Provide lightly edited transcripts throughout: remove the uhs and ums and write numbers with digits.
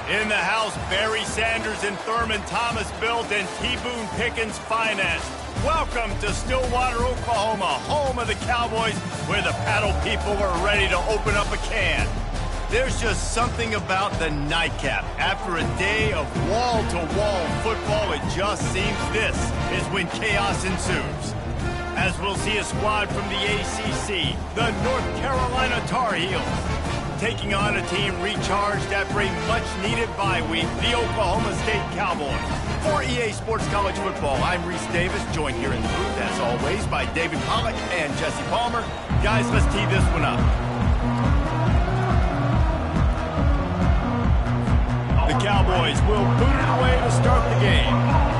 In the house, Barry Sanders and Thurman Thomas built and T. Boone Pickens financed. Welcome to Stillwater, Oklahoma, home of the Cowboys, where the paddle people are ready to open up a can. There's just something about the nightcap. After a day of wall-to-wall football, it just seems this is when chaos ensues. As we'll see a squad from the ACC, the North Carolina Tar Heels, taking on a team recharged after a much-needed bye week, the Oklahoma State Cowboys. For EA Sports College Football, I'm Reese Davis, joined here in the booth, as always, by David Pollack and Jesse Palmer. Guys, let's tee this one up. The Cowboys will boot it away to start the game.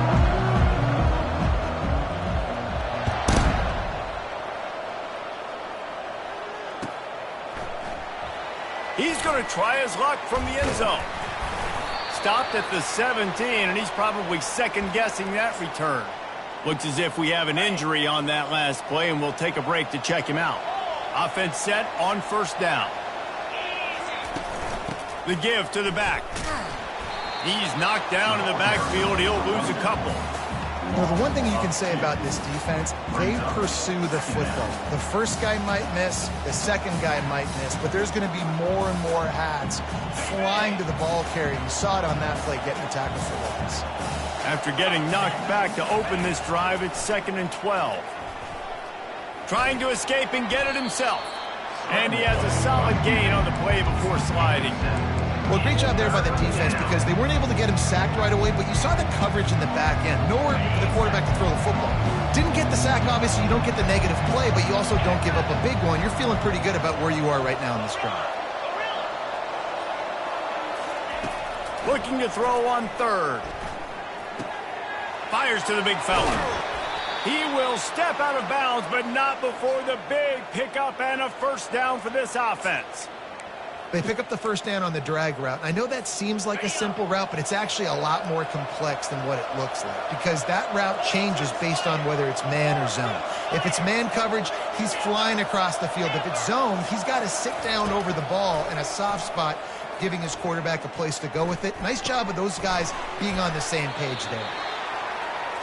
He's going to try his luck from the end zone. Stopped at the 17, and he's probably second-guessing that return. Looks as if we have an injury on that last play, and we'll take a break to check him out. Offense set on first down. The give to the back. He's knocked down in the backfield. He'll lose a couple. Well, the one thing you can say about this defense, they pursue the football. The first guy might miss, the second guy might miss, but there's going to be more and more hats flying to the ball carrier. You saw it on that play, getting the tackle for loss. After getting knocked back to open this drive, it's 2nd and 12. Trying to escape and get it himself. And he has a solid gain on the play before sliding. Well, great job there by the defense because they weren't able to get him sacked right away, but you saw the coverage in the back end. Nowhere for the quarterback to throw the football. Didn't get the sack, obviously. You don't get the negative play, but you also don't give up a big one. You're feeling pretty good about where you are right now in this drive. Looking to throw on third. Fires to the big fella. He will step out of bounds, but not before the big pickup and a first down for this offense. They pick up the first down on the drag route. I know that seems like a simple route, but it's actually a lot more complex than what it looks like because that route changes based on whether it's man or zone. If it's man coverage, he's flying across the field. If it's zone, he's got to sit down over the ball in a soft spot, giving his quarterback a place to go with it. Nice job of those guys being on the same page there.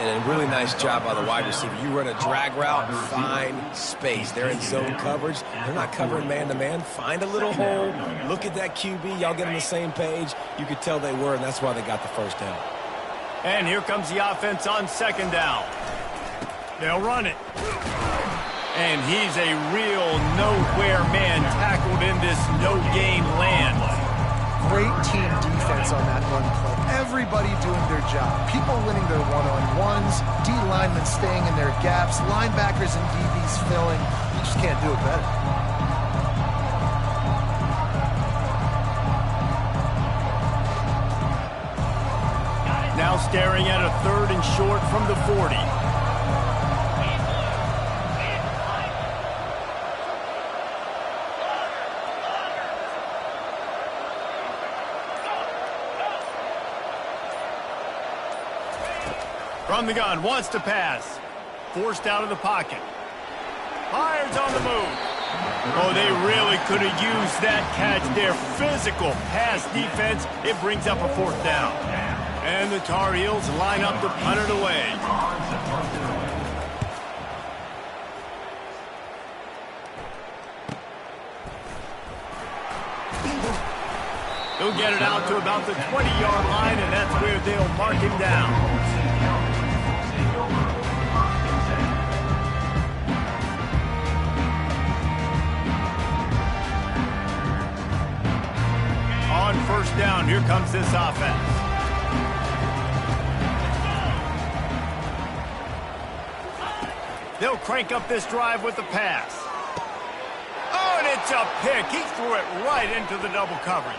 And a really nice job by the wide receiver. You run a drag route, find space. They're in zone coverage. They're not covering man-to-man. Find a little hole. Look at that QB. Y'all get on the same page. You could tell they were, and that's why they got the first down. And here comes the offense on second down. They'll run it. And he's a real nowhere man tackled in this no-gain land. Great team defense on that run play. Everybody doing their job. People winning their one-on-ones, D linemen staying in their gaps, linebackers and DBs filling. You just can't do it better. Now staring at a 3rd and short from the 40. From the gun, wants to pass. Forced out of the pocket. Fires on the move. Oh, they really could have used that catch there. Physical pass defense. It brings up a 4th down. And the Tar Heels line up to punt it away. He'll get it out to about the 20-yard line, and that's where they'll mark him down. On first down, here comes this offense. They'll crank up this drive with the pass. Oh, and it's a pick. He threw it right into the double coverage.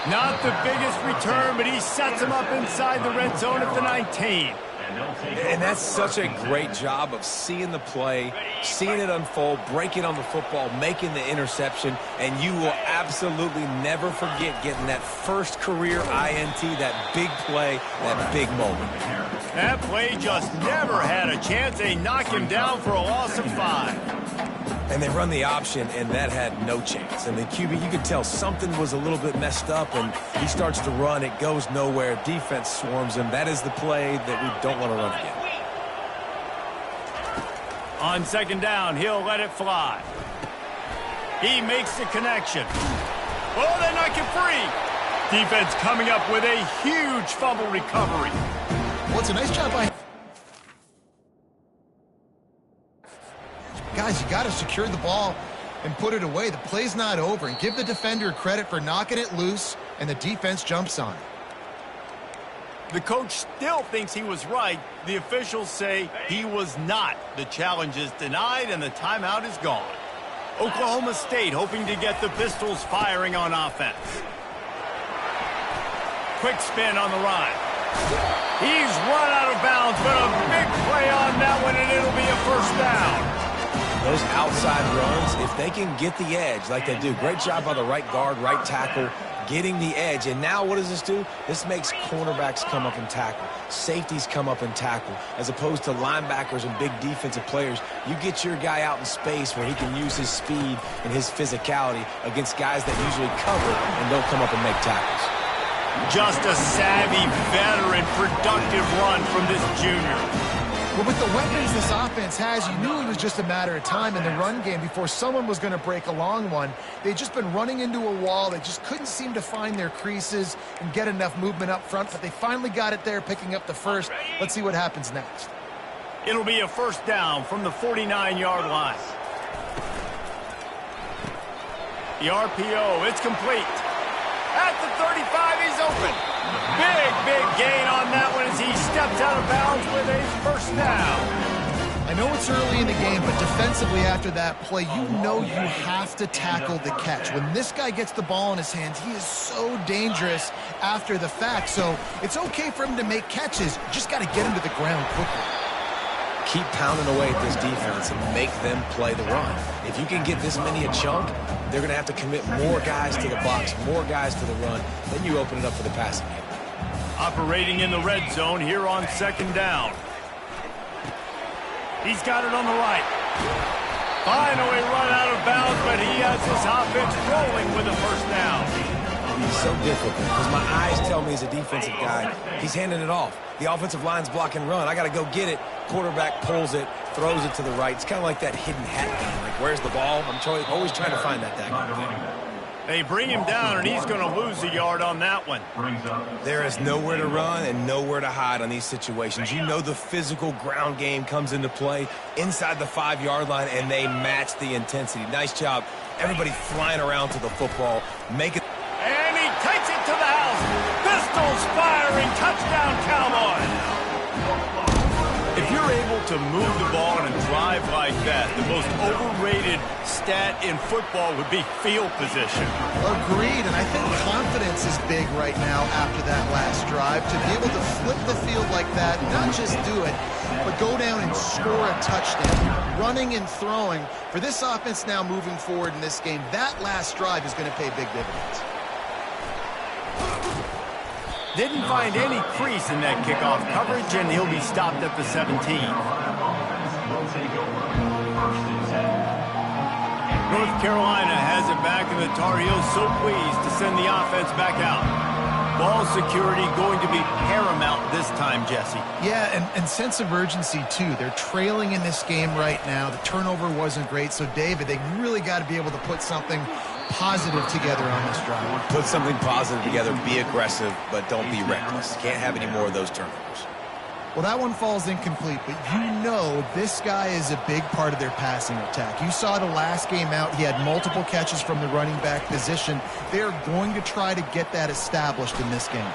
Not the biggest return, but he sets him up inside the red zone at the 19. And that's such a great job of seeing the play, seeing it unfold, breaking on the football, making the interception, and you will absolutely never forget getting that first career INT, that big play, that big moment. That play just never had a chance. They knock him down for a loss of 5. And they run the option, and that had no chance. And the QB, you could tell something was a little bit messed up, and he starts to run. It goes nowhere. Defense swarms him. That is the play that we don't want to run again. On second down, he'll let it fly. He makes the connection. Oh, they knock it free. Defense coming up with a huge fumble recovery. Well, it's a nice job by... Guys, you got to secure the ball and put it away. The play's not over. And give the defender credit for knocking it loose, and the defense jumps on it. The coach still thinks he was right. The officials say he was not. The challenge is denied, and the timeout is gone. Oklahoma State hoping to get the Pistols firing on offense. Quick spin on the run. He's run out of bounds, but a big play on that one, and it'll be a first down. Those outside runs, if they can get the edge like they do, great job by the right guard, right tackle, getting the edge. And now what does this do? This makes cornerbacks come up and tackle. Safeties come up and tackle. As opposed to linebackers and big defensive players, you get your guy out in space where he can use his speed and his physicality against guys that usually cover and don't come up and make tackles. Just a savvy, veteran, productive run from this junior. But with the weapons this offense has, you knew it was just a matter of time in the run game before someone was going to break a long one. They'd just been running into a wall. They just couldn't seem to find their creases and get enough movement up front, but they finally got it there, picking up the first. Let's see what happens next. It'll be a first down from the 49-yard line. The RPO, it's complete. At the 35, he's open. Big gain on that one as he steps out of bounds with a first down. I know it's early in the game, but defensively after that play, you know you have to tackle the catch. When this guy gets the ball in his hands, he is so dangerous after the fact. So it's okay for him to make catches. You just got to get him to the ground quickly. Keep pounding away at this defense and make them play the run. If you can get this many a chunk, they're going to have to commit more guys to the box, more guys to the run. Then you open it up for the passing game. Operating in the red zone here on second down. He's got it on the right. Finally run out of bounds, but he has his offense rolling with a first down. He's so difficult because my eyes tell me he's a defensive guy. He's handing it off. The offensive line's block and run. I got to go get it. Quarterback pulls it, throws it to the right. It's kind of like that hidden hat game. Like, where's the ball? I'm always trying to find that thing. They bring him down, and he's going to lose a yard on that one. There is nowhere to run and nowhere to hide on these situations. You know the physical ground game comes into play inside the 5-yard line, and they match the intensity. Nice job. Everybody flying around to the football. Make it. And he takes it to the house. Pistols firing. Touchdown, Cowboys. If you're able to move the ball and drive like that, the most overrated stat in football would be field position. Agreed, and I think confidence is big right now after that last drive. To be able to flip the field like that, not just do it, but go down and score a touchdown. Running and throwing. For this offense now moving forward in this game, that last drive is going to pay big dividends. Didn't find any crease in that kickoff coverage, and he'll be stopped at the 17. North Carolina has it back, and the Tar Heels so pleased to send the offense back out. Ball security going to be paramount this time, Jesse. Yeah, and sense of urgency, too. They're trailing in this game right now. The turnover wasn't great, so, David, they really got to be able to put something positive together on this drive. Put something positive together, be aggressive, but don't be reckless. Can't have any more of those turnovers. Well, that one falls incomplete, but you know this guy is a big part of their passing attack. You saw the last game out, he had multiple catches from the running back position. They're going to try to get that established in this game.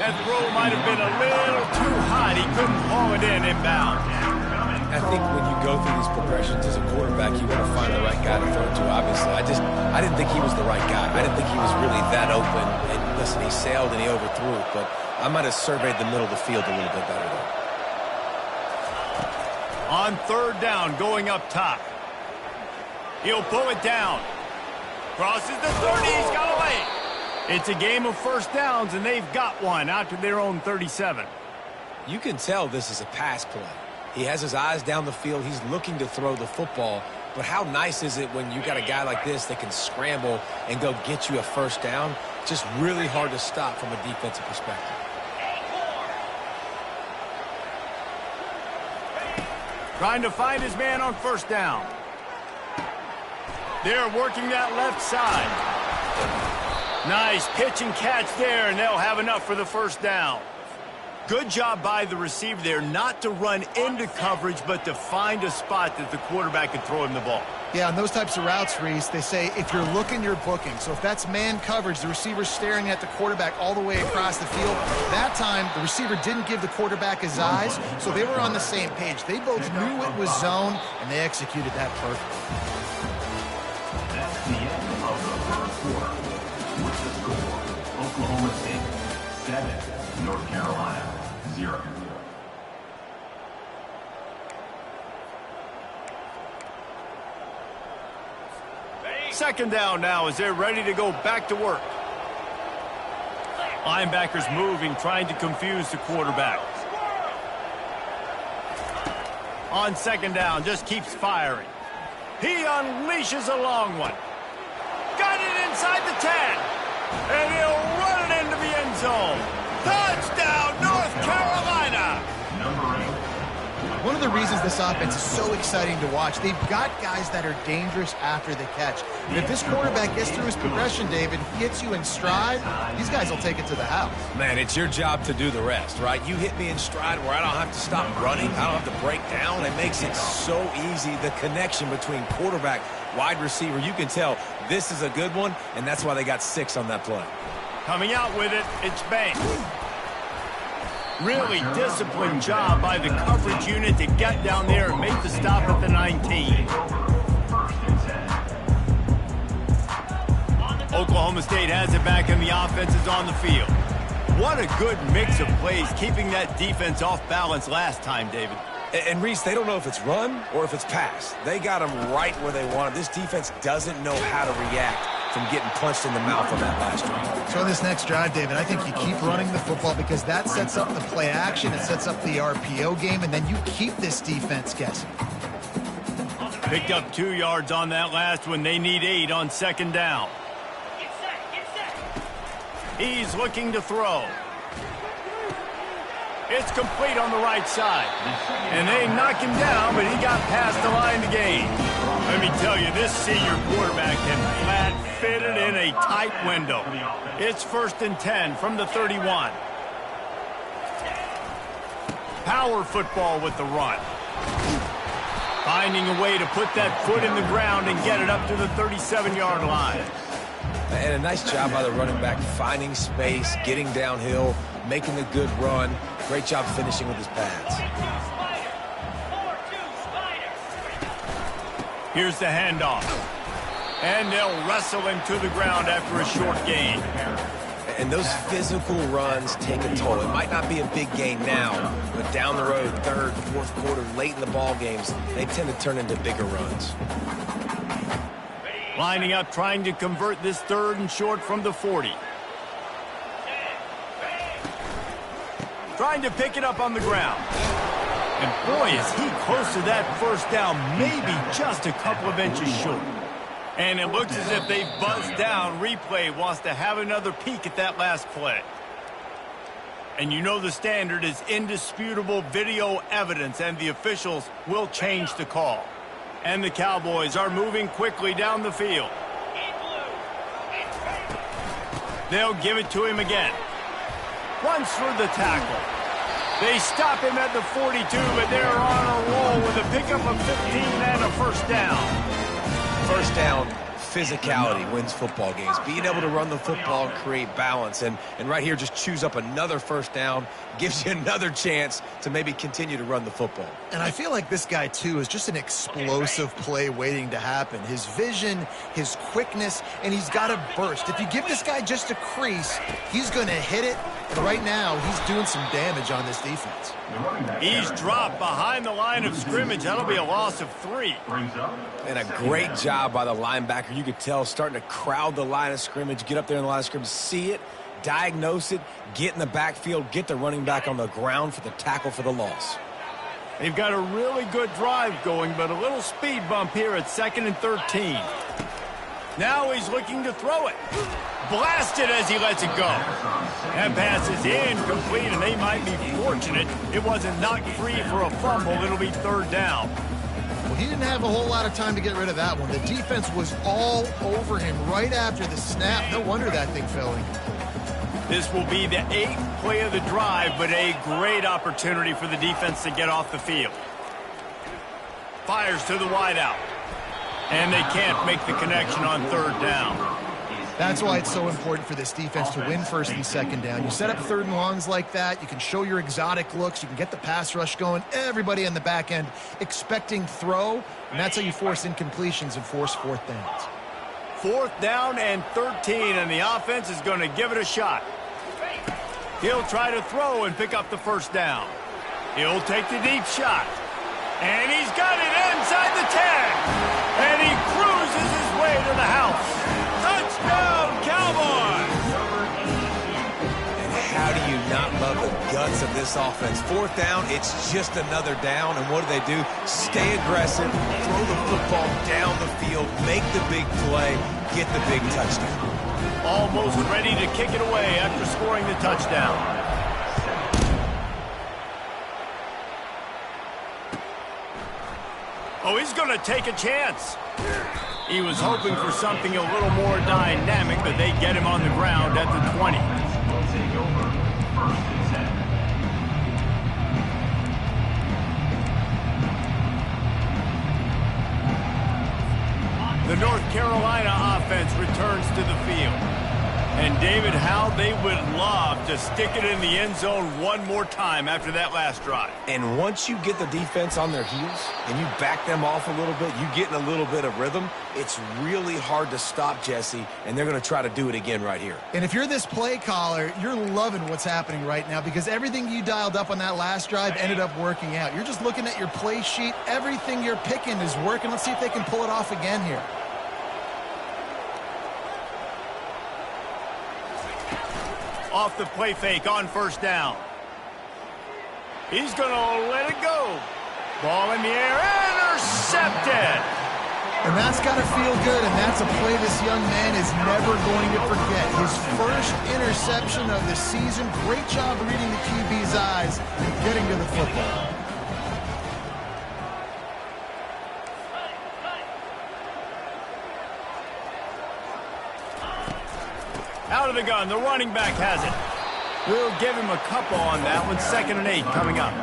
That throw might have been a little too hot. He couldn't haul it in inbound. I think when you go through these progressions as a quarterback, you want to find the right guy to throw to, obviously. I didn't think he was the right guy. I didn't think he was really that open. And listen, he sailed and he overthrew it, but I might have surveyed the middle of the field a little bit better there. On third down, going up top. He'll pull it down. Crosses the 30, he's got away. It's a game of first downs, and they've got one out to their own 37. You can tell this is a pass play. He has his eyes down the field. He's looking to throw the football, But how nice is it when you got a guy like this that can scramble and go get you a first down? Just really hard to stop from a defensive perspective. Trying to find his man on first down. They're working that left side. Nice pitch and catch there, and they'll have enough for the first down. Good job by the receiver there not to run into coverage, but to find a spot that the quarterback can throw him the ball. Yeah, on those types of routes, Reese, they say if you're looking, you're booking. So if that's man coverage, the receiver's staring at the quarterback all the way across the field. That time, the receiver didn't give the quarterback his eyes, so they were on the same page. They both knew it was zone, and they executed that perfectly. That's the end of the first quarter. With the score, Oklahoma State 7, North Carolina 0. Second down now as they're ready to go back to work. Linebackers moving, trying to confuse the quarterback. On second down, just keeps firing. He unleashes a long one. Got it inside the 10. And he'll run it into the end zone. Touchdown, North Carolina! Number 8. One of the reasons this offense is so exciting to watch, they've got guys that are dangerous after the catch. And if this quarterback gets through his progression, David, gets you in stride, these guys will take it to the house. Man, it's your job to do the rest, right? You hit me in stride where I don't have to stop running. I don't have to break down. It makes it so easy. The connection between quarterback, wide receiver, you can tell this is a good one, and that's why they got 6 on that play. Coming out with it, it's Banks. Really disciplined job by the coverage unit to get down there and make the stop at the 19. Oklahoma State has it back and the offense is on the field. What a good mix of plays, keeping that defense off balance last time, David. And Reese, they don't know if it's run or if it's pass. They got them right where they want them. This defense doesn't know how to react from getting punched in the mouth on that last drive. So in this next drive, David, I think you keep running the football because that sets up the play action, it sets up the RPO game, and then you keep this defense guessing. Picked up 2 yards on that last one. They need 8 on second down. He's looking to throw. It's complete on the right side. And they knock him down, but he got past the line to gain. Let me tell you, this senior quarterback can flat fit it in a tight window. It's 1st and 10 from the 31. Power football with the run. Finding a way to put that foot in the ground and get it up to the 37-yard line. And a nice job by the running back, finding space, getting downhill, making a good run. Great job finishing with his pads. Here's the handoff. And they'll wrestle him to the ground after a short gain. And those physical runs take a toll. It might not be a big gain now, but down the road, 3rd, 4th quarter, late in the ball games, they tend to turn into bigger runs. Lining up, trying to convert this 3rd and short from the 40. Trying to pick it up on the ground. And boy, is he close to that first down, maybe just a couple of inches short. And it looks as if they've buzzed down. Replay wants to have another peek at that last play. And you know the standard is indisputable video evidence, and the officials will change the call. And the Cowboys are moving quickly down the field. They'll give it to him again. Runs through the tackle. They stop him at the 42, but they're on a roll with a pickup of 15 and a first down. First down, physicality wins football games. Being able to run the football and create balance. And right here, just choose up another first down, gives you another chance to maybe continue to run the football. And I feel like this guy, too, is just an explosive play waiting to happen. His vision, his quickness, and he's got a burst. If you give this guy just a crease, he's going to hit it. And right now, he's doing some damage on this defense. He's dropped behind the line of scrimmage. That'll be a loss of 3. And a great job by the linebacker. You could tell starting to crowd the line of scrimmage, get up there in the line of scrimmage, see it, diagnose it, get in the backfield, get the running back on the ground for the tackle for the loss. They've got a really good drive going, but a little speed bump here at 2nd and 13. Now he's looking to throw it. Blasted as he lets it go. That pass is incomplete, and they might be fortunate it wasn't knocked free for a fumble. It'll be 3rd down. Well, he didn't have a whole lot of time to get rid of that one. The defense was all over him right after the snap. No wonder that thing fell incomplete. This will be the 8th play of the drive, but a great opportunity for the defense to get off the field. Fires to the wideout. And they can't make the connection on 3rd down. That's why it's so important for this defense to win 1st and 2nd down. You set up 3rd and longs like that. You can show your exotic looks. You can get the pass rush going. Everybody in the back end expecting throw, and that's how you force incompletions and force 4th downs. 4th down and 13, and the offense is going to give it a shot. He'll try to throw and pick up the 1st down. He'll take the deep shot. And he's got it inside the 10. And he cruises his way to the house. Touchdown, Cowboys! And how do you not love the guts of this offense? 4th down, it's just another down. And what do? Stay aggressive, throw the football down the field, make the big play, get the big touchdown. Almost ready to kick it away after scoring the touchdown. Oh, he's going to take a chance. He was hoping for something a little more dynamic, but they get him on the ground at the 20. Will take over 1st and 10. The North Carolina offense returns to the field. And, David, how they would love to stick it in the end zone one more time after that last drive. And once you get the defense on their heels and you back them off a little bit, you get in a little bit of rhythm, it's really hard to stop, Jesse, and they're going to try to do it again right here. And if you're this play caller, you're loving what's happening right now because everything you dialed up on that last drive ended up working out. You're just looking at your play sheet. Everything you're picking is working. Let's see if they can pull it off again here. Off the play fake on 1st down. He's going to let it go. Ball in the air, intercepted. And that's got to feel good, and that's a play this young man is never going to forget. His first interception of the season. Great job reading the QB's eyes and getting to the football. Out of the gun, the running back has it. We'll give him a couple on that one. 2nd and 8 coming up.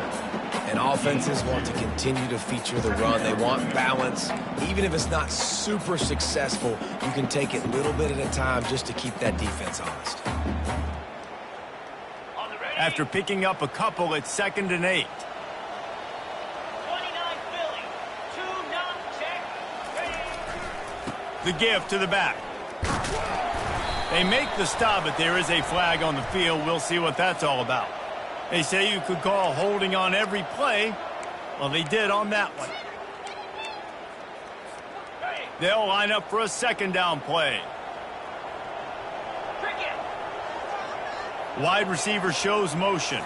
And offenses want to continue to feature the run. They want balance. Even if it's not super successful, you can take it a little bit at a time just to keep that defense honest. After picking up a couple, it's 2nd and 8. 29 Philly. 2-9 check. The give to the back. They make the stop, but there is a flag on the field. We'll see what that's all about. They say you could call holding on every play. Well, they did on that one. They'll line up for a 2nd down play. Wide receiver shows motion.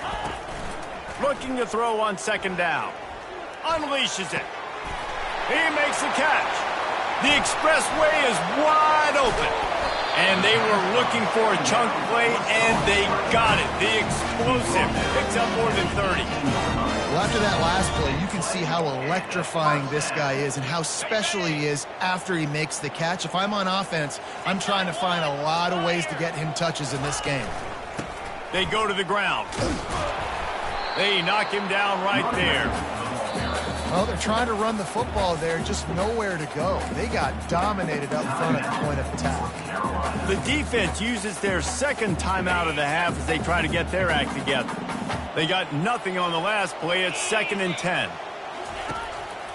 Looking to throw on 2nd down. Unleashes it. He makes the catch. The expressway is wide open. And they were looking for a chunk play, and they got it. The explosive picks up more than 30. Well, after that last play, you can see how electrifying this guy is and how special he is after he makes the catch. If I'm on offense, I'm trying to find a lot of ways to get him touches in this game. They go to the ground. They knock him down right there. Well, they're trying to run the football there, just nowhere to go. They got dominated up front at the point of attack. The defense uses their 2nd timeout of the half as they try to get their act together. They got nothing on the last play. It's 2nd and 10.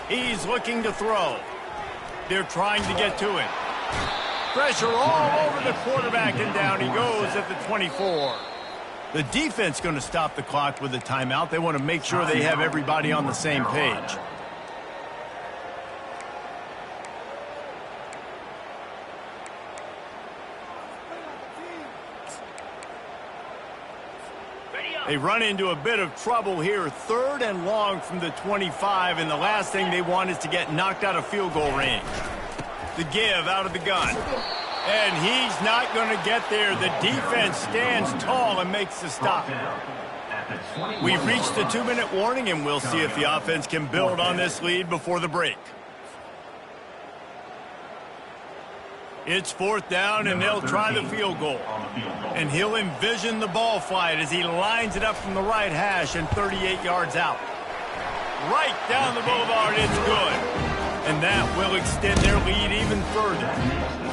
He's looking to throw. They're trying to get to it. Pressure all over the quarterback, and down he goes at the 24. The defense going to stop the clock with a timeout. They want to make sure they have everybody on the same page. Ready They run into a bit of trouble here, 3rd and long from the 25, and the last thing they want is to get knocked out of field goal range. The give out of the gun. And he's not going to get there. The defense stands tall and makes the stop. We've reached the 2-minute warning, and we'll see if the offense can build on this lead before the break. It's 4th down, and they'll try the field goal. And he'll envision the ball flight as he lines it up from the right hash and 38 yards out. Right down the boulevard, it's good. And that will extend their lead even further.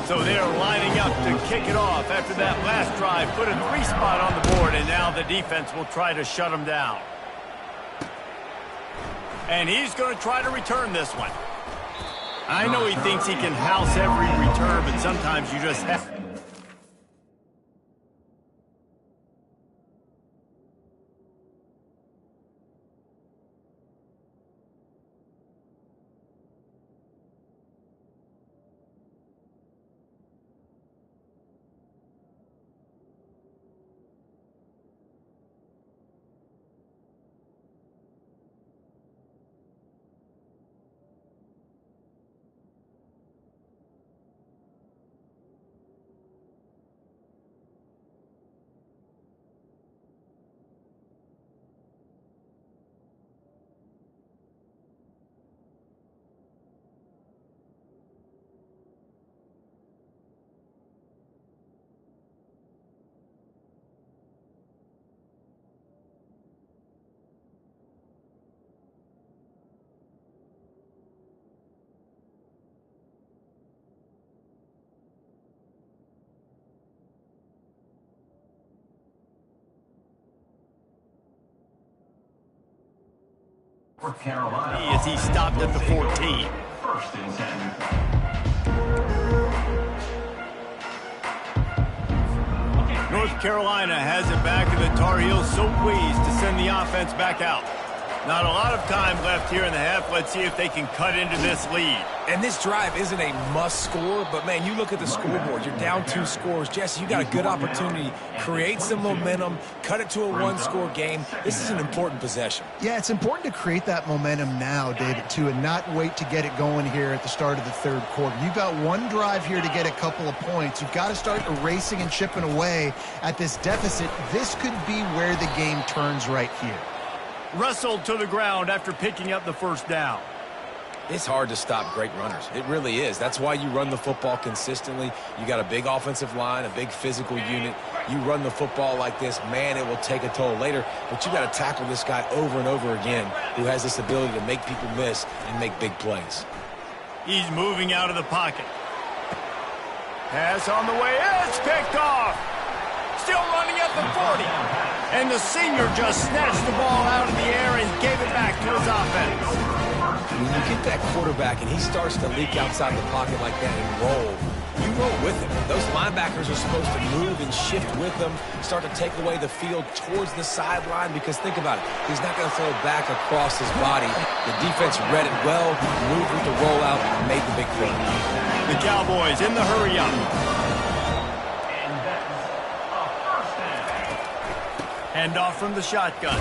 So they're lining up to kick it off after that last drive. Put a 3 spot on the board, and now the defense will try to shut them down. And he's going to try to return this one. I know he thinks he can house every return, but sometimes you just have... North Carolina. As he stopped at the 14. 1st and 10. North Carolina has it back, and the Tar Heels so pleased to send the offense back out. Not a lot of time left here in the half. Let's see if they can cut into this lead. And this drive isn't a must score, but man, you look at the scoreboard, you're down 2 scores. Jesse, you got a good opportunity. Create some momentum, cut it to a 1-score game. This is an important possession. Yeah, it's important to create that momentum now, David, too, and not wait to get it going here at the start of the 3rd quarter. You've got 1 drive here to get a couple of points. You've got to start erasing and chipping away at this deficit. This could be where the game turns right here. Wrestled to the ground after picking up the 1st down. It's hard to stop great runners. It really is. That's why you run the football consistently. You got a big offensive line, a big physical unit. You run the football like this, man, it will take a toll later. But you got to tackle this guy over and over again who has this ability to make people miss and make big plays. He's moving out of the pocket. Pass on the way. It's picked off. Still running at the 40. And the senior just snatched the ball out of the air and gave it back to his offense. When you get that quarterback and he starts to leak outside the pocket like that and roll, you roll with him. Those linebackers are supposed to move and shift with them, start to take away the field towards the sideline, because think about it. He's not going to throw it back across his body. The defense read it well, moved with the rollout, and made the big play. The Cowboys in the hurry up. Hand off from the shotgun.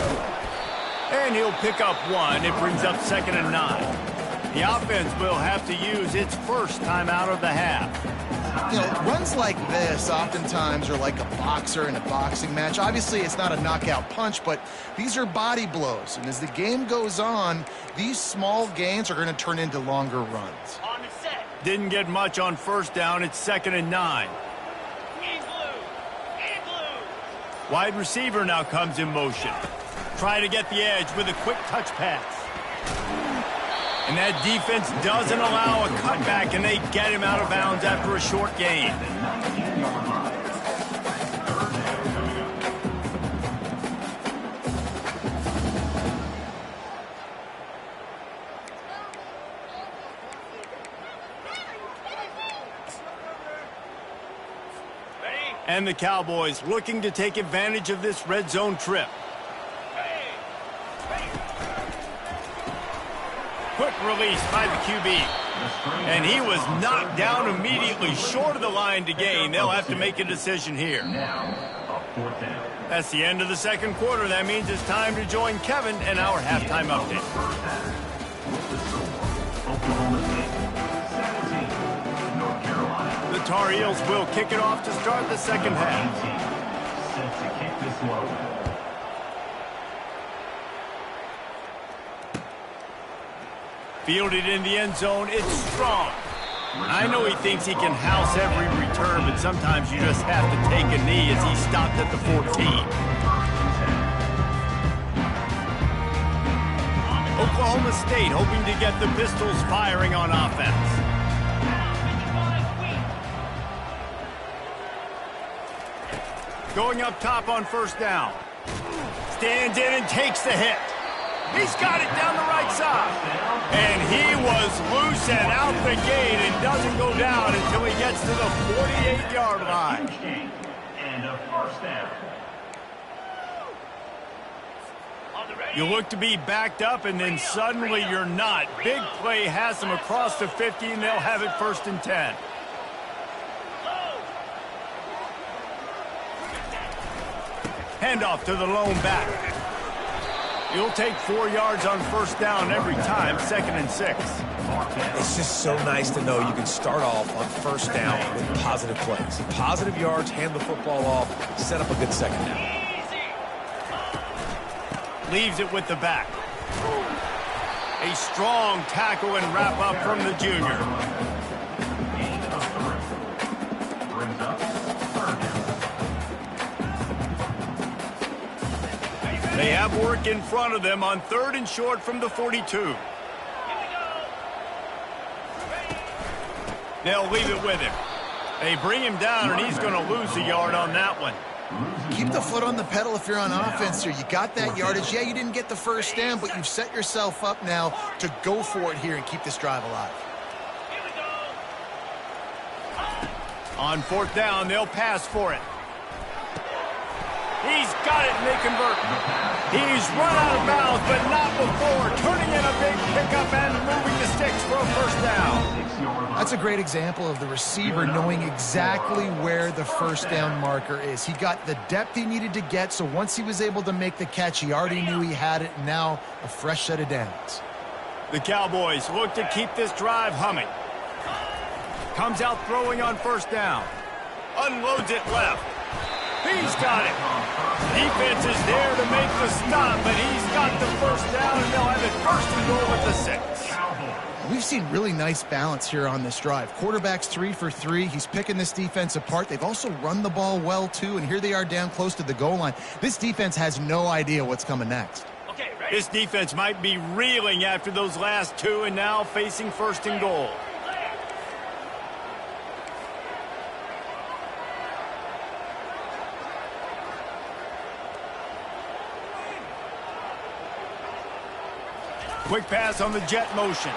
And he'll pick up 1. It brings up 2nd and 9. The offense will have to use its first timeout of the half. You know, runs like this oftentimes are like a boxer in a boxing match. Obviously, it's not a knockout punch, but these are body blows. And as the game goes on, these small gains are going to turn into longer runs. On the set. Didn't get much on 1st down. It's 2nd and 9. In blue. In blue. Wide receiver now comes in motion. Try to get the edge with a quick touch pass. And that defense doesn't allow a cutback, and they get him out of bounds after a short gain. And the Cowboys looking to take advantage of this red zone trip. Quick release by the QB. And he was knocked down immediately short of the line to gain. They'll have to make a decision here. That's the end of the second quarter. That means it's time to join Kevin in our halftime update. The Tar Heels will kick it off to start the second half. Fielded in the end zone, it's Strong. I know he thinks he can house every return, but sometimes you just have to take a knee as he stopped at the 14. Oklahoma State hoping to get the Pistols firing on offense. Going up top on first down. Stands in and takes the hit. He's got it down the right side. And he was loose and out the gate and doesn't go down until he gets to the 48-yard line. And a first down. You look to be backed up, and then suddenly you're not. Big play has them across the 50, and they'll have it 1st and 10. Handoff to the lone back. You'll take 4 yards on first down every time, 2nd and 6. It's just so nice to know you can start off on first down with positive plays. Positive yards, hand the football off, set up a good second down. Leaves it with the back. A strong tackle and wrap up from the junior. Brings up third down. They have work in front of them on 3rd and short from the 42. They'll leave it with him. They bring him down, and he's going to lose a yard on that one. Keep the foot on the pedal if you're on offense here. You got that yardage. Yeah, you didn't get the first down, but you've set yourself up now to go for it here and keep this drive alive. On 4th down, they'll pass for it. He's got it, and they convert. He's run out of bounds, but not before. Turning in a big pickup and moving the sticks for a first down. That's a great example of the receiver knowing exactly where the first down marker is. He got the depth he needed to get, so once he was able to make the catch, he already knew he had it, and now a fresh set of downs. The Cowboys look to keep this drive humming. Comes out throwing on first down. Unloads it left. He's got it. Defense is there to make the stop, but he's got the first down, and they'll have it 1st and goal with the 6. We've seen really nice balance here on this drive. Quarterback's 3 for 3. He's picking this defense apart. They've also run the ball well, too, and here they are down close to the goal line. This defense has no idea what's coming next. This defense might be reeling after those last 2 and now facing 1st and goal. Quick pass on the jet motion.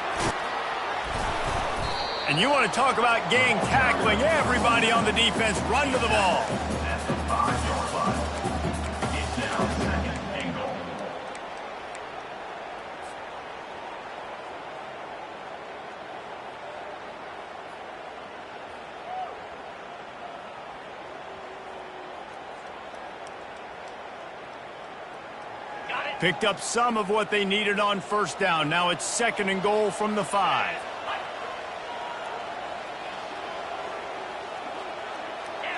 And you want to talk about gang tackling. Everybody on the defense run to the ball. At the 5-yard line. It's now 2nd and goal. Picked up some of what they needed on first down. Now it's 2nd and goal from the 5.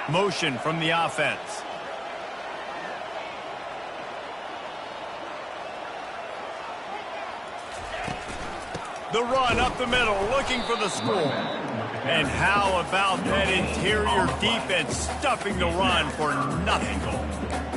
Motion from the offense. The run up the middle, looking for the score. And how about that interior defense stuffing the run for nothing?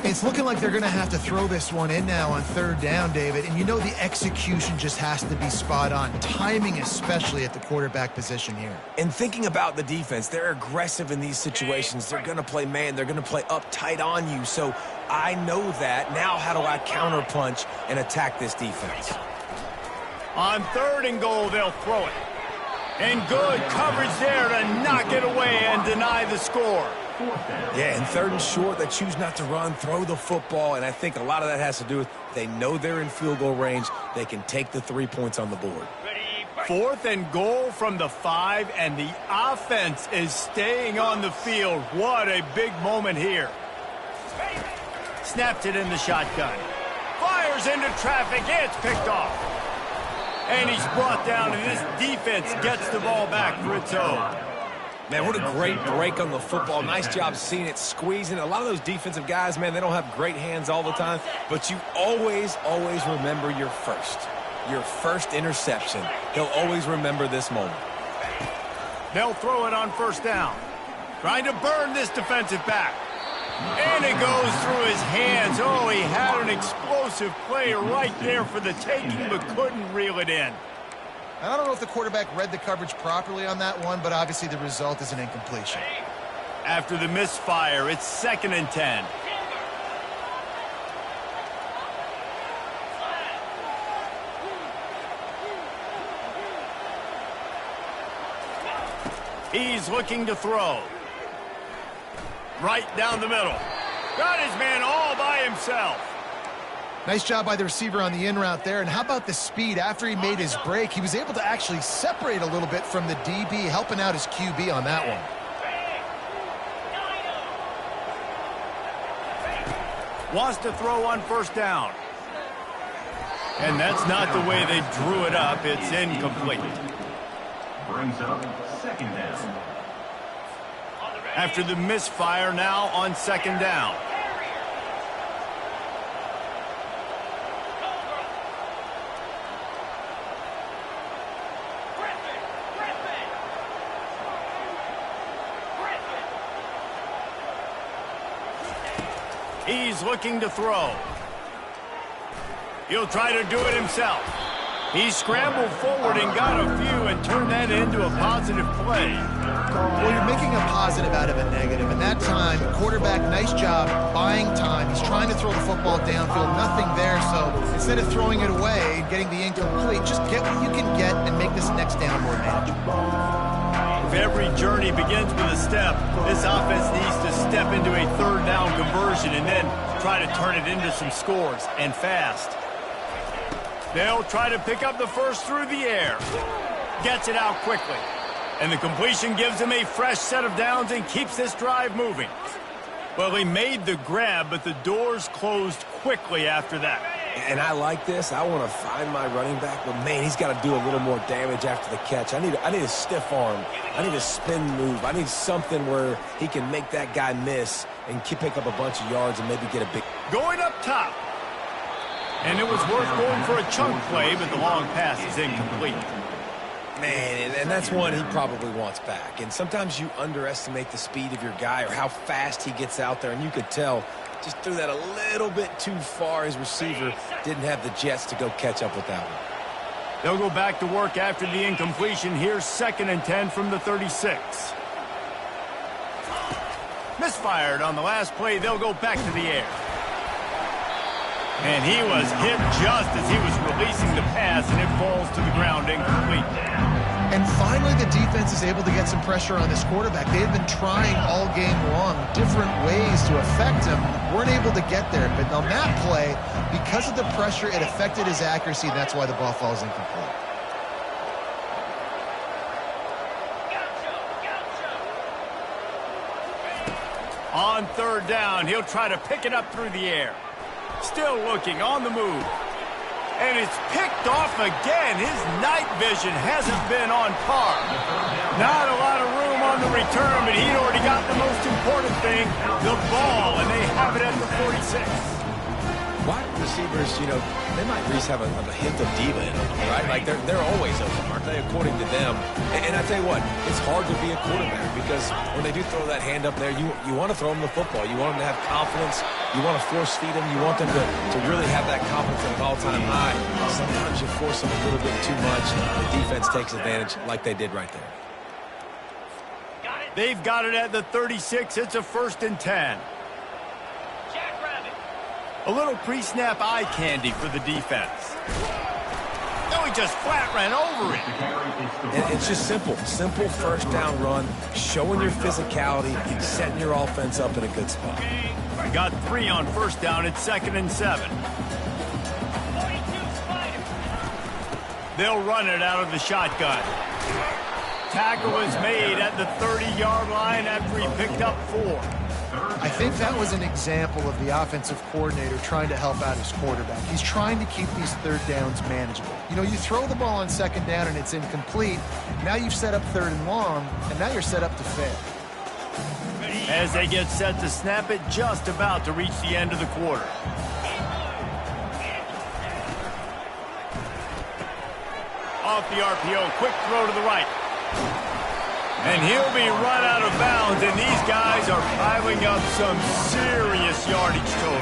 It's looking like they're going to have to throw this one in now on 3rd down, David. And you know the execution just has to be spot on. Timing especially at the quarterback position here. And thinking about the defense, they're aggressive in these situations. They're going to play man. They're going to play uptight on you. So I know that. Now how do I counterpunch and attack this defense? On 3rd and goal, they'll throw it. And good coverage there to knock it away and deny the score. Yeah, and 3rd and short, they choose not to run, throw the football, and I think a lot of that has to do with they know they're in field goal range. They can take the 3 points on the board. 4th and goal from the 5, and the offense is staying on the field. What a big moment here. Snaps it in the shotgun. Fires into traffic. It's picked off. And he's brought down, and this defense gets the ball back for its own. Man, what a great break on the football. Nice job seeing it, squeezing. A lot of those defensive guys, man, they don't have great hands all the time, but you always remember your first interception. He'll always remember this moment. They'll throw it on 1st down. Trying to burn this defensive back. And it goes through his hands. Oh, he had an explosive play right there for the taking, but couldn't reel it in. I don't know if the quarterback read the coverage properly on that one, but obviously the result is an incompletion. After the misfire, it's 2nd and 10. He's looking to throw. Right down the middle. Got his man all by himself. Nice job by the receiver on the in route there. And how about the speed? After he made his break, he was able to actually separate a little bit from the DB, helping out his QB on that one. Wants to throw on 1st down. And that's not the way they drew it up. It's incomplete. Brings up 2nd down. After the misfire, now on 2nd down. He's looking to throw. He'll try to do it himself. He scrambled forward and got a few and turned that into a positive play. Well, you're making a positive out of a negative. And that time, quarterback, nice job buying time. He's trying to throw the football downfield. Nothing there. So instead of throwing it away and getting the incomplete, just get what you can get and make this next down more manageable. If every journey begins with a step, this offense needs to step into a 3rd down conversion and then try to turn it into some scores, and fast. They'll try to pick up the 1st through the air. Gets it out quickly. And the completion gives him a fresh set of downs and keeps this drive moving. Well, he made the grab, but the doors closed quickly after that. And I like this. I want to find my running back, but man, he's got to do a little more damage after the catch. I need a stiff arm. I need a spin move. I need something where he can make that guy miss and pick up a bunch of yards and maybe get a big... Going up top. And it was worth going for a chunk play, but the long pass is incomplete. Man, and that's one he probably wants back. And sometimes you underestimate the speed of your guy or how fast he gets out there, and you could tell just threw that a little bit too far. His receiver didn't have the jets to go catch up with that one. They'll go back to work after the incompletion. Here's 2nd and 10 from the 36. Misfired on the last play. They'll go back to the air. And he was hit just as he was releasing the pass, and it falls to the ground incomplete. And finally, the defense is able to get some pressure on this quarterback. They had been trying all game long different ways to affect him. Weren't able to get there. But on that play, because of the pressure, it affected his accuracy, and that's why the ball falls incomplete. On 3rd down, he'll try to pick it up through the air. Still looking, on the move. And it's picked off again. His night vision hasn't been on par. Not a lot of room on the return, but he'd already got the most important thing, the ball, and they have it at the 46. Wide receivers, you know, they might at least have a hint of diva in them, right? Like, they're always open, aren't they, according to them? And I tell you what, it's hard to be a quarterback because when they do throw that hand up there, you want to throw them the football. You want them to have confidence. You want to force feed them. You want them to really have that confidence at an all-time high. Sometimes you force them a little bit too much. The defense takes advantage like they did right there. They've got it at the 36. It's a 1st and 10. A little pre-snap eye candy for the defense. No, he just flat ran over it. And it's just simple. Simple 1st down run, showing your physicality, setting your offense up in a good spot. Got 3 on 1st down. It's 2nd and 7. They'll run it out of the shotgun. Tackle is made at the 30-yard line after he picked up 4. I think that was an example of the offensive coordinator trying to help out his quarterback. He's trying to keep these third downs manageable. You know, you throw the ball on second down and it's incomplete. Now you've set up third and long, and now you're set up to fail. As they get set to snap it, just about to reach the end of the quarter. Off the RPO, quick throw to the right. And he'll be run out of bounds, and these guys are piling up some serious yardage total.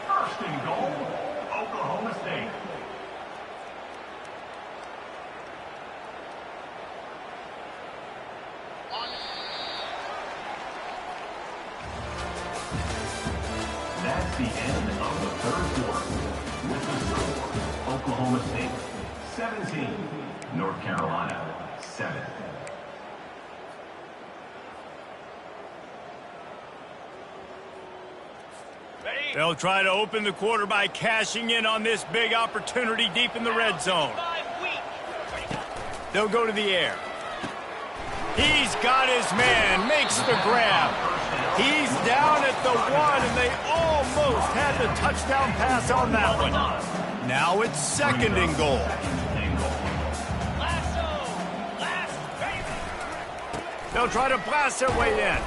First and goal, Oklahoma State. That's the end of the third quarter. With the score, Oklahoma State 17, North Carolina 7. They'll try to open the quarter by cashing in on this big opportunity deep in the red zone. They'll go to the air. He's got his man, makes the grab. He's down at the 1, and they almost had the touchdown pass on that one. Now it's second and goal. They'll try to blast their way in.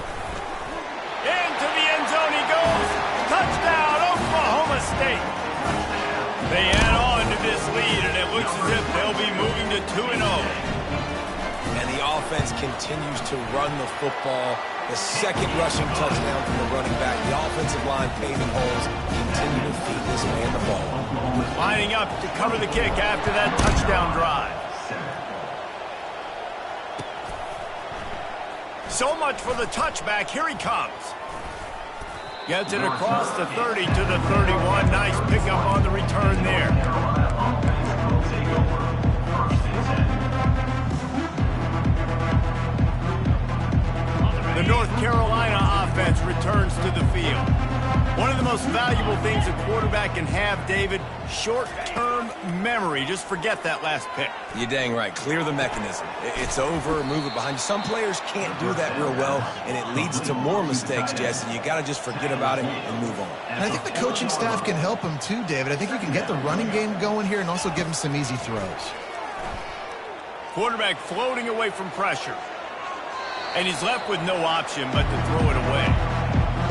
Into the end zone he goes. Touchdown, Oklahoma State. They add on to this lead, and it looks as if they'll be moving to 2-0. And the offense continues to run the football. The second rushing touchdown from the running back. The offensive line paving holes. Continue to feed this man the ball. Lining up to cover the kick after that touchdown drive. So much for the touchback. Here he comes. Gets it across the 30 to the 31. Nice pickup on the return there. The North Carolina offense returns to the field. One of the most valuable things a quarterback can have, David, short-term memory. Just forget that last pick. You're dang right. Clear the mechanism. It's over, move it behind you. Some players can't do that real well, and it leads to more mistakes, Jesse. You got to just forget about it and move on. And I think the coaching staff can help him too, David. I think you can get the running game going here and also give him some easy throws. Quarterback floating away from pressure. And he's left with no option but to throw it away.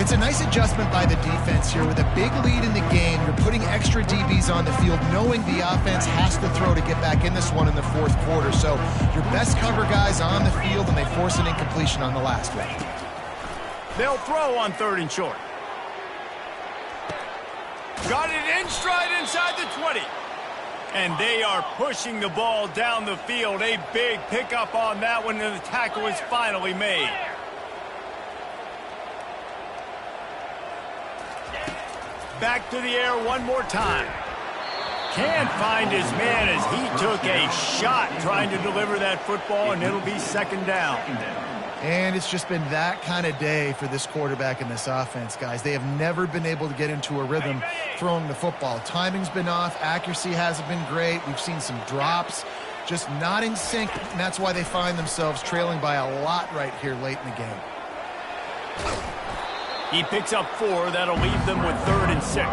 It's a nice adjustment by the defense here. With a big lead in the game, you're putting extra DBs on the field, knowing the offense has to throw to get back in this one in the fourth quarter. So your best cover guys on the field, and they force an incompletion on the last one. They'll throw on 3rd and short. Got it in stride inside the 20. And they are pushing the ball down the field. A big pickup on that one, and the tackle is finally made. Back to the air one more time. Can't find his man as he took a shot trying to deliver that football, and it'll be second down. And it's just been that kind of day for this quarterback and this offense, guys. They have never been able to get into a rhythm throwing the football. Timing's been off. Accuracy hasn't been great. We've seen some drops. Just not in sync, and that's why they find themselves trailing by a lot right here late in the game. He picks up 4. That'll leave them with 3rd and 6.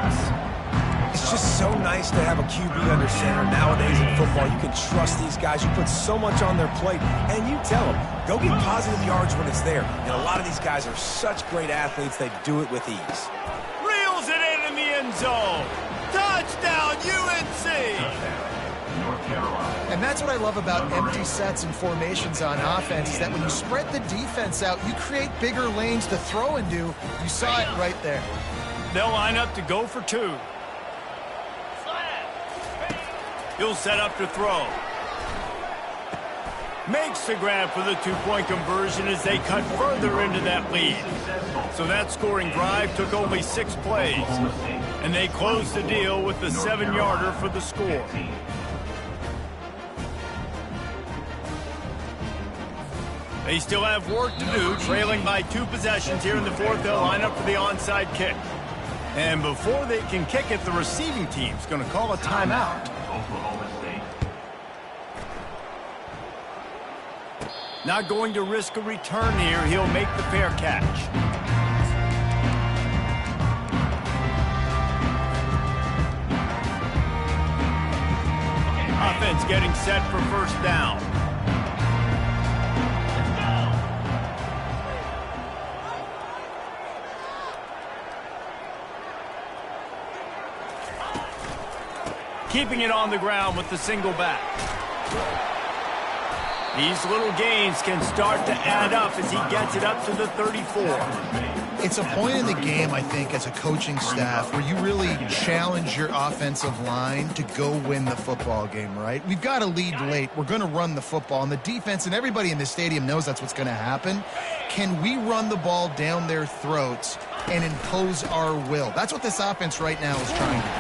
It's just so nice to have a QB under center. Nowadays in football, you can trust these guys. You put so much on their plate, and you tell them, go get positive yards when it's there. And a lot of these guys are such great athletes, they do it with ease. Reels it in the end zone. Touchdown, UNC! And that's what I love about empty sets and formations on offense, is that when you spread the defense out, you create bigger lanes to throw into. You saw it right there. They'll line up to go for 2. He'll set up to throw. Makes the grab for the 2-point conversion as they cut further into that lead. So that scoring drive took only 6 plays. And they closed the deal with the 7-yarder for the score. They still have work to do, trailing by 2 possessions here in the fourth. They'll line up for the onside kick. And before they can kick it, the receiving team's going to call a timeout. Oklahoma State. Not going to risk a return here. He'll make the fair catch. Offense getting set for first down. Keeping it on the ground with the single back. These little gains can start to add up as he gets it up to the 34. It's a point in the game, I think, as a coaching staff where you really challenge your offensive line to go win the football game, right? We've got to lead late. We're going to run the football. And the defense and everybody in the stadium knows that's what's going to happen. Can we run the ball down their throats and impose our will? That's what this offense right now is trying to do.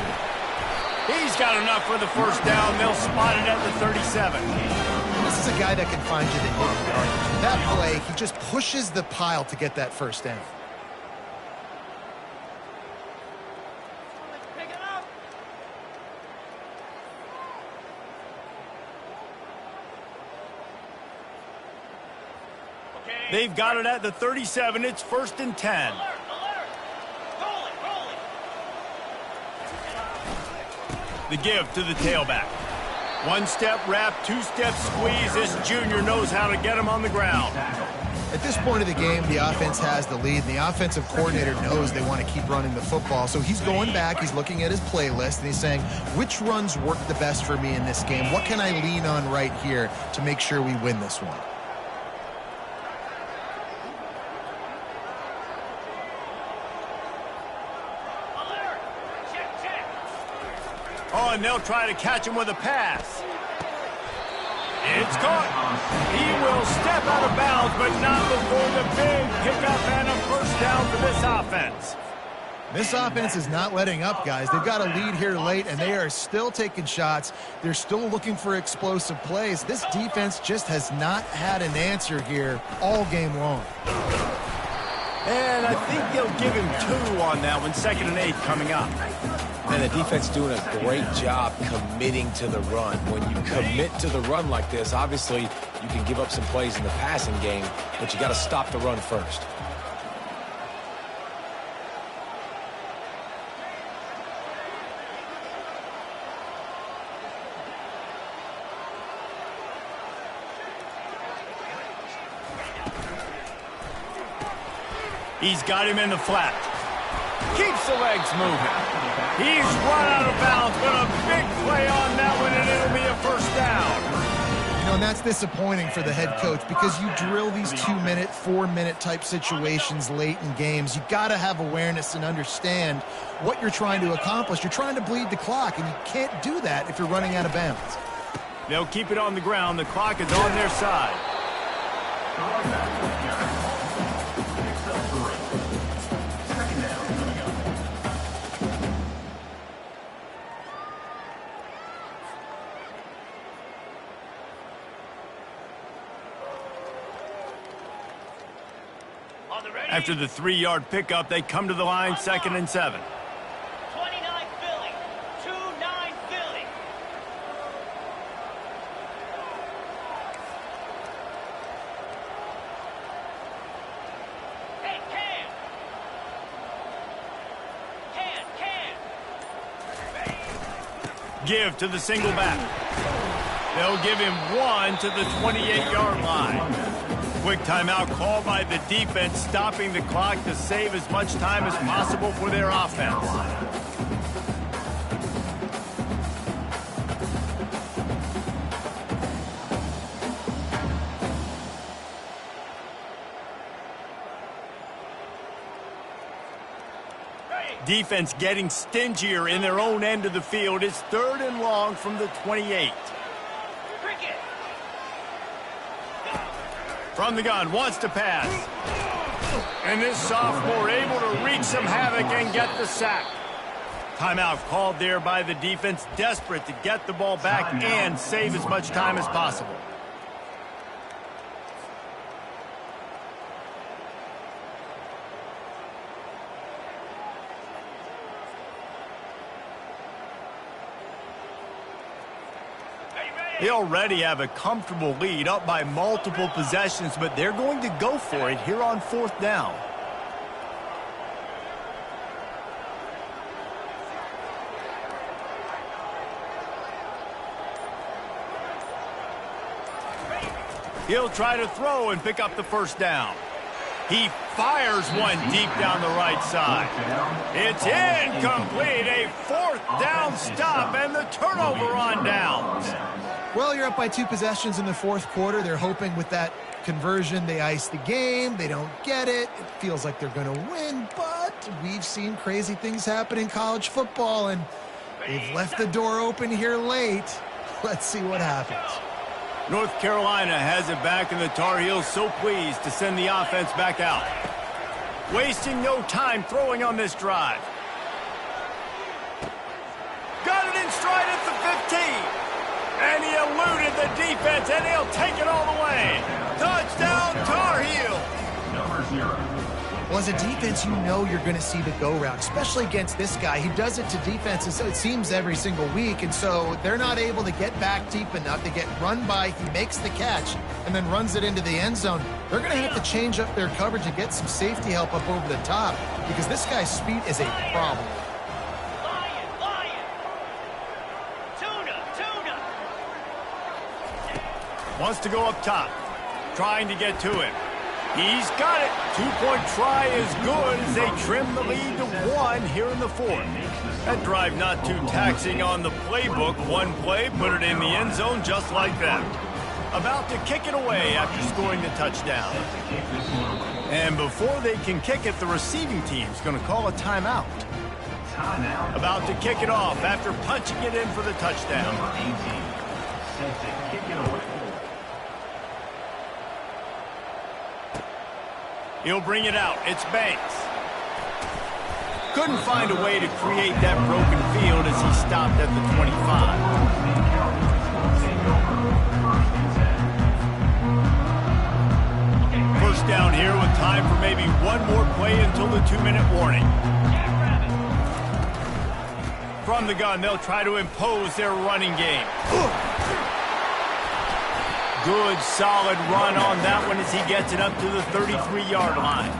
He's got enough for the first down. They'll spot it at the 37. This is a guy that can find you the 8 yards. With that play, he just pushes the pile to get that first down. Pick it up. Okay. They've got it at the 37. It's first and 10. Alert, alert. Roll it, roll it. The give to the tailback. One-step wrap, two-step squeeze. This junior knows how to get him on the ground. At this point of the game, the offense has the lead, and the offensive coordinator knows they want to keep running the football. So he's going back, he's looking at his playlist, and he's saying, which runs work the best for me in this game? What can I lean on right here to make sure we win this one? Alert. Check, check. Oh, and they'll try to catch him with a pass. It's caught. He will step out of bounds, but not before the big pickup and a first down for this offense. This offense is not letting up, guys. They've got a lead here late, and they are still taking shots. They're still looking for explosive plays. This defense just has not had an answer here all game long. And I think they'll give him 2 on that one. 2nd and 8 coming up. And the defense doing a great job committing to the run. When you commit to the run like this, obviously you can give up some plays in the passing game, but you got to stop the run first. He's got him in the flat. Keeps the legs moving. He's run out of bounds, but a big play on that one, and it'll be a first down. You know, and that's disappointing for the head coach because you drill these 2-minute, 4-minute type situations late in games. You got to have awareness and understand what you're trying to accomplish. You're trying to bleed the clock, and you can't do that if you're running out of bounds. They'll keep it on the ground. The clock is on their side. After the 3-yard pickup, they come to the line, 2nd and 7. 29 Philly. 2-9 Philly. Hey, can. Give to the single back. They'll give him 1 to the 28-yard line. Quick timeout called by the defense, stopping the clock to save as much time as possible for their offense. Defense getting stingier in their own end of the field. It's 3rd and long from the 28. Cricket. From the gun, wants to pass. And this sophomore able to wreak some havoc and get the sack. Timeout called there by the defense, desperate to get the ball back and save as much time as possible. They already have a comfortable lead, up by multiple possessions, but they're going to go for it here on 4th down. He'll try to throw and pick up the 1st down. He fires one deep down the right side. It's incomplete. A 4th down stop and the turnover on downs. Well, you're up by 2 possessions in the 4th quarter. They're hoping with that conversion they ice the game. They don't get it. It feels like they're going to win, but we've seen crazy things happen in college football, and they've left the door open here late. Let's see what happens. North Carolina has it back, and the Tar Heels so pleased to send the offense back out. Wasting no time throwing on this drive. Got it in stride at the 15. And he eluded the defense, and he'll take it all the way. Touchdown, Tar Heels. Number 0. Well, as a defense, you know you're going to see the go route, especially against this guy. He does it to defenses, so it seems every single week, and so they're not able to get back deep enough. They get run by, he makes the catch, and then runs it into the end zone. They're going to have to change up their coverage and get some safety help up over the top, because this guy's speed is a problem. Lion. Tuna. Wants to go up top, trying to get to him. He's got it. 2-point try is good as they trim the lead to 1 here in the 4th. That drive not too taxing on the playbook. One play, put it in the end zone just like that. About to kick it away after scoring the touchdown. And before they can kick it, the receiving team's going to call a timeout. About to kick it off after punching it in for the touchdown. Number 18. Set to kick it away. He'll bring it out. It's Banks. Couldn't find a way to create that broken field as he stopped at the 25. First down here with time for maybe one more play until the 2-minute warning. From the gun, they'll try to impose their running game. Good, solid run on that one as he gets it up to the 33-yard line.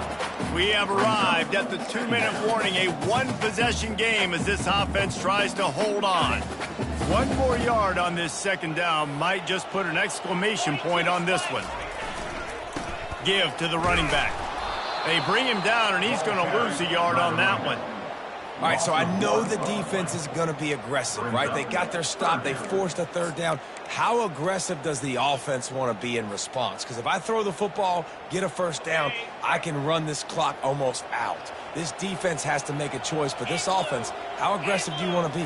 We have arrived at the 2-minute warning, a one-possession game as this offense tries to hold on. One more yard on this 2nd down might just put an exclamation point on this one. Give to the running back. They bring him down, and he's going to lose a yard on that one. All right, so I know the defense is going to be aggressive, right? They got their stop. They forced a 3rd down. How aggressive does the offense want to be in response? Because if I throw the football, get a 1st down, I can run this clock almost out. This defense has to make a choice, but this offense, how aggressive do you want to be?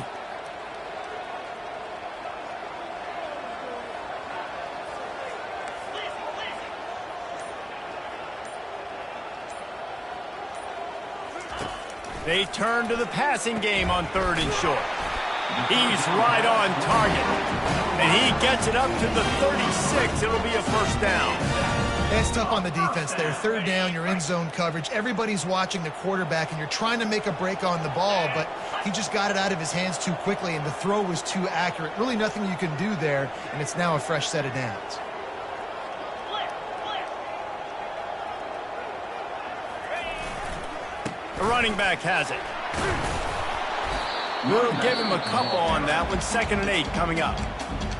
They turn to the passing game on 3rd and short. He's right on target. And he gets it up to the 36. It'll be a 1st down. It's tough on the defense there. 3rd down, you're in zone coverage. Everybody's watching the quarterback, and you're trying to make a break on the ball, but he just got it out of his hands too quickly, and the throw was too accurate. Really nothing you can do there, and it's now a fresh set of downs. The running back has it. We'll give him a couple on that one. 2nd and 8 coming up.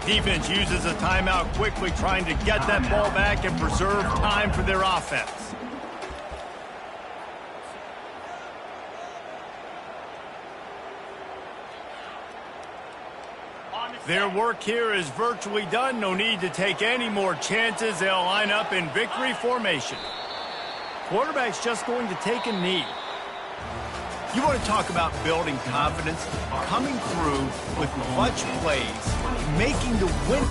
Defense uses a timeout quickly, trying to get that ball back and preserve time for their offense. Their work here is virtually done. No need to take any more chances. They'll line up in victory formation. Quarterback's just going to take a knee. You want to talk about building confidence, coming through with clutch plays, making the win.